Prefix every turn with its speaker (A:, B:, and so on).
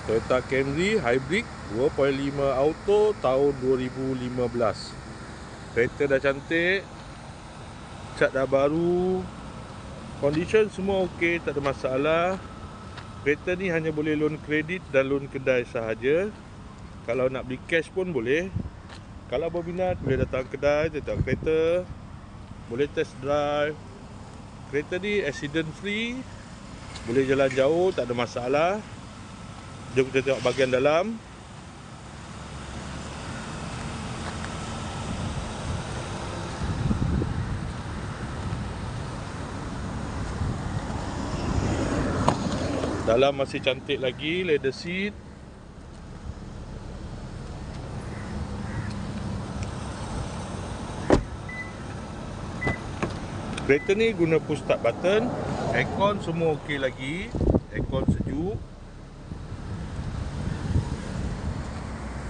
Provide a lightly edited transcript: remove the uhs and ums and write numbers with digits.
A: Toyota Camry Hybrid 2.5 auto tahun 2015. Kereta dah cantik, cat dah baru, condition semua okey, tak ada masalah. Kereta ni hanya boleh loan kredit dan loan kedai sahaja. Kalau nak beli cash pun boleh. Kalau berminat boleh datang kedai, tengok kereta, boleh test drive. Kereta ni accident free, boleh jalan jauh, tak ada masalah. Jom kita tengok bahagian dalam. Dalam masih cantik lagi, leather seat. Kereta ni guna push start button. Aircon semua okey lagi. Aircon sejuk.